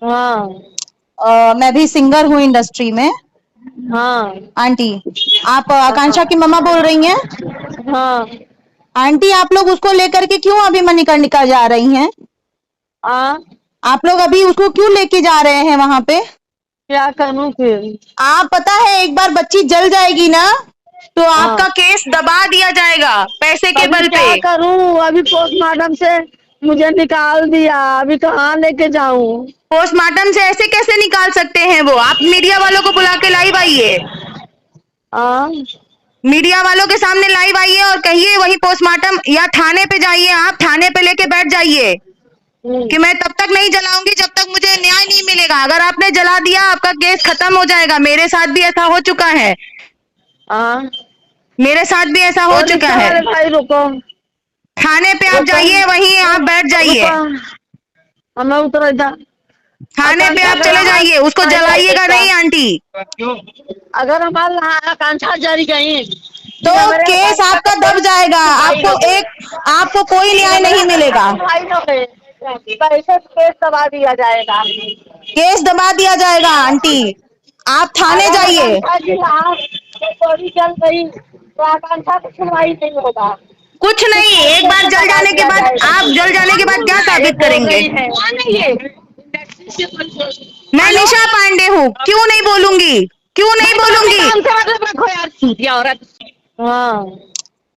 हाँ मैं भी सिंगर हूँ इंडस्ट्री में। हाँ आंटी, आप आकांक्षा की मम्मा बोल रही हैं? हाँ। आंटी, आप लोग उसको लेकर के क्यों अभी मणिकर्णिका जा रही हैं? आप लोग अभी उसको क्यों लेके जा रहे हैं वहां पे? क्या करूँ फिर? आप पता है, एक बार बच्ची जल जाएगी ना तो हाँ, आपका केस दबा दिया जाएगा पैसे के अभी बल पे। क्या करूँ? अभी पोस्टमार्टम से मुझे निकाल दिया, अभी कहाँ लेके जाऊँ? पोस्टमार्टम से ऐसे कैसे निकाल सकते हैं वो? आप मीडिया वालों को बुला के लाइव आइए, हाँ मीडिया वालों के सामने लाइव आइए और कहिए वही पोस्टमार्टम, या थाने पे जाइए, आप थाने पे लेके बैठ जाइए कि मैं तब तक नहीं जलाऊंगी जब तक मुझे न्याय नहीं मिलेगा। अगर आपने जला दिया आपका केस खत्म हो जाएगा। मेरे साथ भी ऐसा हो चुका है, हाँ। मेरे साथ भी ऐसा हो और चुका रिक्शा है। वाले भाई रुको, थाने पे आप रुको, जाइए, वहीं आप बैठ जाइए, रुको, हमें उतर इधर। थाने पे आकांक्षा आप अगर चले जाइए, उसको हमारी जलाइएगा नहीं आंटी। अगर हमारी आकांक्षा जरी गई तो फिर हमारे केस आकांक्षा आपका को दब कोई जाएगा, सुनवाई आपको न करे, आपको कोई फिर न्याय हमारे नहीं आकांक्षा मिलेगा। को सुनवाई न करे, पैसे केस दबा दिया जाएगा। केस दबा दिया जाएगा आंटी, आप थाने अगर जाइए। आकांक्षा की गोली चल गई तो आकांक्षा को सुनवाई नहीं होगा, कुछ नहीं, फिर एक बार केस जल दबा जाने के दिया बाद जाएगा। आप जल जाने के बाद क्या ये साबित बोल करेंगे? रही है। मैं हेलो, निशा पांडे हूँ, क्यों नहीं बोलूंगी, क्यों नहीं भाई तुम्हारे बोलूंगी? काम से मतलब रखो यार, चूतिया औरत। हाँ